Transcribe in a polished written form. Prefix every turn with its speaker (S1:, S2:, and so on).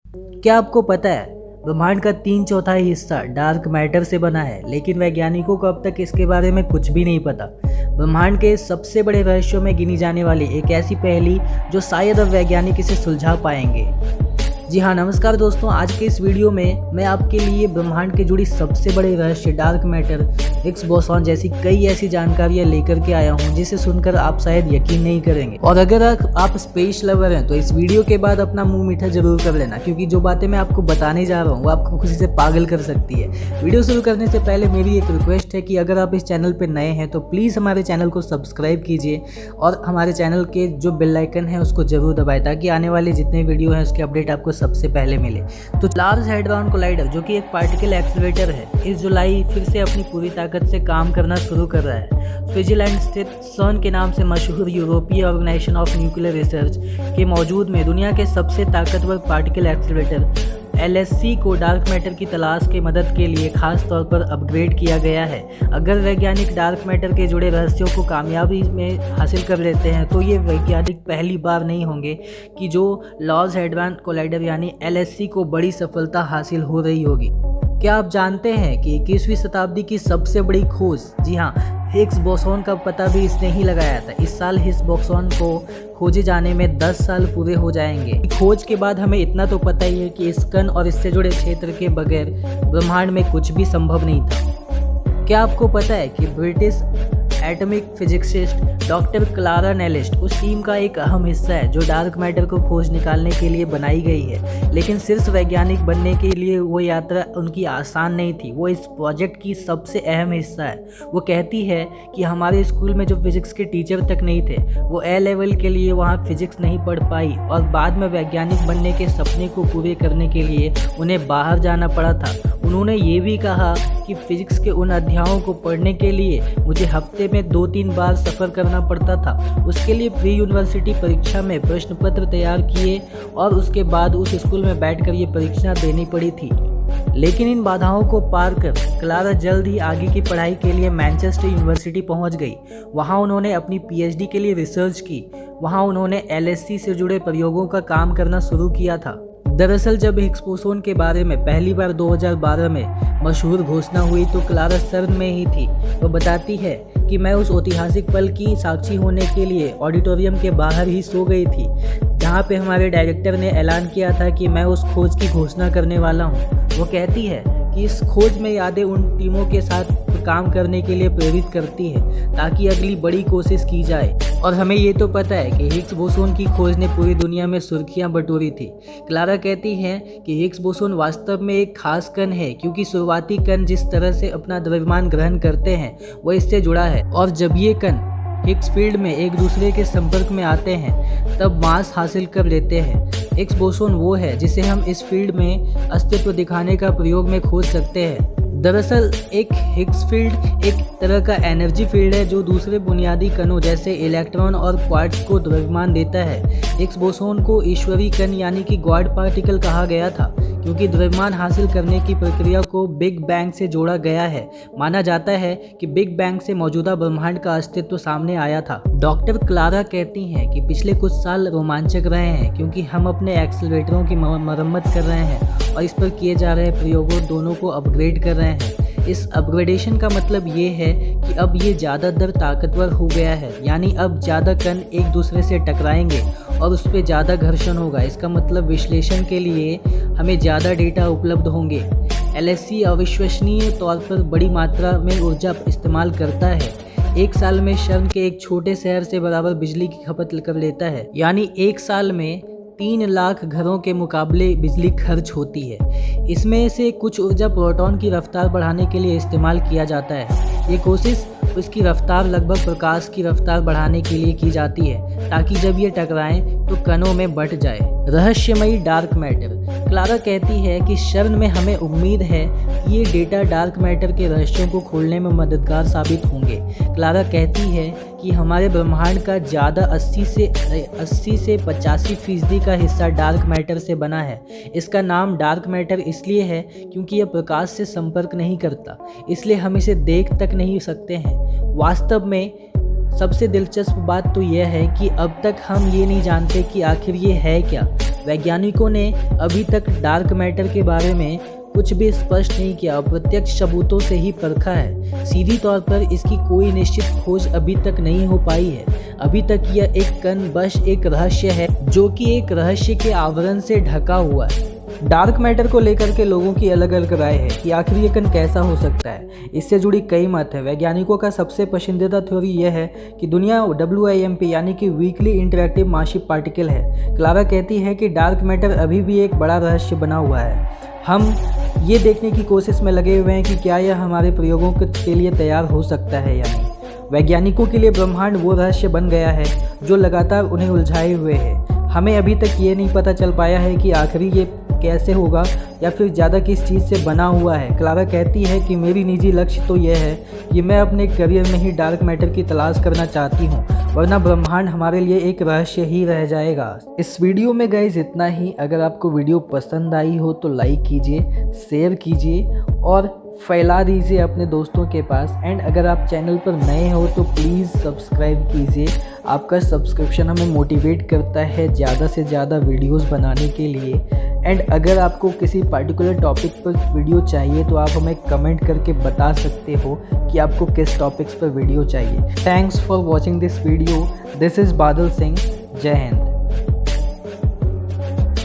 S1: क्या आपको पता है ब्रह्मांड का 3/4 हिस्सा डार्क मैटर से बना है, लेकिन वैज्ञानिकों को अब तक इसके बारे में कुछ भी नहीं पता। ब्रह्मांड के सबसे बड़े रहस्यों में गिनी जाने वाली एक ऐसी पहेली जो शायद अब वैज्ञानिक इसे सुलझा पाएंगे। जी हाँ, नमस्कार दोस्तों। आज के इस वीडियो में मैं आपके लिए ब्रह्मांड के जुड़ी सबसे बड़े रहस्य डार्क मैटर, हिग्स बोसॉन जैसी कई ऐसी जानकारियां लेकर के आया हूं जिसे सुनकर आप शायद यकीन नहीं करेंगे। और अगर आप स्पेस लवर हैं तो इस वीडियो के बाद अपना मुंह मीठा जरूर कर लेना, क्योंकि जो बातें मैं आपको बताने जा रहा हूँ वो आपको खुशी से पागल कर सकती है। वीडियो शुरू करने से पहले मेरी एक रिक्वेस्ट है कि अगर आप इस चैनल पर नए हैं तो प्लीज़ हमारे चैनल को सब्सक्राइब कीजिए और हमारे चैनल के जो बेल आइकन है उसको जरूर दबाएं, ताकि आने वाले जितने वीडियो हैं उसके अपडेट आपको सबसे पहले मिले। तो लार्ज हैड्रॉन कोलाइडर, जो कि एक पार्टिकल एक्सीलरेटर है, इस जुलाई फिर से अपनी पूरी ताकत से काम करना शुरू कर रहा है। स्विट्जरलैंड स्थित सर्न के नाम से मशहूर यूरोपीय ऑर्गेनाइजेशन ऑफ न्यूक्लियर रिसर्च के मौजूद में दुनिया के सबसे ताकतवर पार्टिकल एक्सीलरेटर LHC को डार्क मैटर की तलाश के मदद के लिए खास तौर पर अपग्रेड किया गया है। अगर वैज्ञानिक डार्क मैटर के जुड़े रहस्यों को कामयाबी में हासिल कर लेते हैं तो ये वैज्ञानिक पहली बार नहीं होंगे कि जो लार्ज हैड्रॉन कोलाइडर यानी LHC को बड़ी सफलता हासिल हो रही होगी। क्या आप जानते हैं कि 21वीं शताब्दी की सबसे बड़ी खोज, जी हाँ, हिग्स बोसॉन का पता भी इसने ही लगाया था। इस साल हिग्स बोसॉन को खोजे जाने में 10 साल पूरे हो जाएंगे। खोज के बाद हमें इतना तो पता ही है कि इस कण और इससे जुड़े क्षेत्र के बगैर ब्रह्मांड में कुछ भी संभव नहीं था। क्या आपको पता है कि British atomic physicist doctor Clara Nellist उस टीम का एक अहम हिस्सा है जो डार्क मैटर को खोज निकालने के लिए बनाई गई है। लेकिन सिर्फ वैज्ञानिक बनने के लिए वो यात्रा उनकी आसान नहीं थी, वो इस प्रोजेक्ट की सबसे अहम हिस्सा है। वो कहती है कि हमारे स्कूल में जो फिजिक्स के टीचर तक नहीं थे वो A लेवल के लिए वहाँ फिजिक्स नहीं पढ़ पाई, और बाद में वैज्ञानिक बनने के सपने को पूरे करने के लिए उन्हें बाहर जाना पड़ा था। उन्होंने ये भी कहा कि फिजिक्स के उन अध्यायों को पढ़ने के लिए मुझे हफ्ते में 2-3 बार सफ़र करना पड़ता था। उसके लिए प्री यूनिवर्सिटी परीक्षा में प्रश्न पत्र तैयार किए और उसके बाद उस स्कूल में बैठकर ये परीक्षा देनी पड़ी थी। लेकिन इन बाधाओं को पार कर क्लारा जल्द ही आगे की पढ़ाई के लिए मैनचेस्टर यूनिवर्सिटी पहुंच गई। वहां उन्होंने अपनी PhD के लिए रिसर्च की। वहां उन्होंने LHC से जुड़े प्रयोगों का काम करना शुरू किया था। दरअसल जब हिग्स बोसॉन के बारे में पहली बार 2012 में मशहूर घोषणा हुई तो क्लारा सर्न में ही थी। वो बताती है कि मैं उस ऐतिहासिक पल की साक्षी होने के लिए ऑडिटोरियम के बाहर ही सो गई थी, जहाँ पे हमारे डायरेक्टर ने ऐलान किया था कि मैं उस खोज की घोषणा करने वाला हूँ। वो कहती है कि इस खोज में यादें उन टीमों के साथ काम करने के लिए प्रेरित करती है ताकि अगली बड़ी कोशिश की जाए। और हमें ये तो पता है कि हिग्स बोसॉन की खोज ने पूरी दुनिया में सुर्खियां बटोरी थी। क्लारा कहती हैं कि हिग्स बोसॉन वास्तव में एक खास कण है, क्योंकि शुरुआती कण जिस तरह से अपना द्रव्यमान ग्रहण करते हैं वो इससे जुड़ा है, और जब ये कण हिग्स फील्ड में एक दूसरे के संपर्क में आते हैं तब मास हासिल कर लेते हैं। हिग्स बोसॉन वो है जिसे हम इस फील्ड में अस्तित्व दिखाने का प्रयोग में खोज सकते हैं। दरअसल एक हिग्स फील्ड एक तरह का एनर्जी फील्ड है जो दूसरे बुनियादी कणों जैसे इलेक्ट्रॉन और क्वार्ट्ज को द्रव्यमान देता है। हिग्स बोसॉन को ईश्वरीय कण यानी कि गॉड पार्टिकल कहा गया था, क्योंकि द्रव्यमान हासिल करने की प्रक्रिया को बिग बैंग से जोड़ा गया है। माना जाता है कि बिग बैंग से मौजूदा ब्रह्मांड का अस्तित्व सामने आया था। डॉक्टर क्लारा कहती हैं कि पिछले कुछ साल रोमांचक रहे हैं, क्योंकि हम अपने एक्सीलरेटरों की मरम्मत कर रहे हैं और इस पर किए जा रहे प्रयोगों दोनों को अपग्रेड कर रहे हैं। इस अपग्रेडेशन का मतलब ये है कि अब ये ज़्यादातर ताकतवर हो गया है, यानी अब ज़्यादा कण एक दूसरे से टकराएंगे और उस पर ज़्यादा घर्षण होगा। इसका मतलब विश्लेषण के लिए हमें ज़्यादा डेटा उपलब्ध होंगे। LHC अविश्वसनीय तौर पर बड़ी मात्रा में ऊर्जा इस्तेमाल करता है। एक साल में शर्न के एक छोटे शहर से बराबर बिजली की खपत कर लेता है, यानी एक साल में 3 लाख घरों के मुकाबले बिजली खर्च होती है। इसमें से कुछ ऊर्जा प्रोटॉन की रफ्तार बढ़ाने के लिए इस्तेमाल किया जाता है। ये कोशिश उसकी रफ्तार लगभग प्रकाश की रफ्तार बढ़ाने के लिए की जाती है, ताकि जब ये टकराएं तो कणों में बंट जाए। रहस्यमयी डार्क मैटर। क्लारा कहती है कि शर्न में हमें उम्मीद है कि ये डेटा डार्क मैटर के रहस्यों को खोलने में मददगार साबित होंगे। क्लारा कहती है कि हमारे ब्रह्मांड का ज़्यादा 80 से 85% का हिस्सा डार्क मैटर से बना है। इसका नाम डार्क मैटर इसलिए है क्योंकि यह प्रकाश से संपर्क नहीं करता, इसलिए हम इसे देख तक नहीं सकते हैं। वास्तव में सबसे दिलचस्प बात तो यह है कि अब तक हम ये नहीं जानते कि आखिर ये है क्या। वैज्ञानिकों ने अभी तक डार्क मैटर के बारे में कुछ भी स्पष्ट नहीं किया, अप्रत्यक्ष सबूतों से ही परखा है। सीधी तौर पर इसकी कोई निश्चित खोज अभी तक नहीं हो पाई है। अभी तक यह एक कण बस एक रहस्य है, जो कि एक रहस्य के आवरण से ढका हुआ है। डार्क मैटर को लेकर के लोगों की अलग अलग राय है कि आखिर ये कण कैसा हो सकता है। इससे जुड़ी कई मत है। वैज्ञानिकों का सबसे पसंदीदा थ्योरी यह है कि दुनिया WIMP यानी कि वीकली इंटरैक्टिव मासिव पार्टिकल है। क्लारा कहती है कि डार्क मैटर अभी भी एक बड़ा रहस्य बना हुआ है। हम ये देखने की कोशिश में लगे हुए हैं कि क्या यह हमारे प्रयोगों के लिए तैयार हो सकता है या नहीं। वैज्ञानिकों के लिए ब्रह्मांड वो रहस्य बन गया है जो लगातार उन्हें उलझाए हुए है। हमें अभी तक ये नहीं पता चल पाया है कि आखिर ये कैसे होगा या फिर ज़्यादा किस चीज़ से बना हुआ है। क्लारा कहती है कि मेरी निजी लक्ष्य तो यह है कि मैं अपने करियर में ही डार्क मैटर की तलाश करना चाहती हूँ, वरना ब्रह्मांड हमारे लिए एक रहस्य ही रह जाएगा। इस वीडियो में गाइस इतना ही। अगर आपको वीडियो पसंद आई हो तो लाइक कीजिए, शेयर कीजिए और फैला दीजिए अपने दोस्तों के पास। एंड अगर आप चैनल पर नए हो तो प्लीज़ सब्सक्राइब कीजिए। आपका सब्सक्रिप्शन हमें मोटिवेट करता है ज़्यादा से ज़्यादा वीडियोस बनाने के लिए। एंड अगर आपको किसी पर्टिकुलर टॉपिक पर वीडियो चाहिए तो आप हमें कमेंट करके बता सकते हो कि आपको किस टॉपिक्स पर वीडियो चाहिए। Thanks for watching this video. This is बादल सिंह। जय हिंद।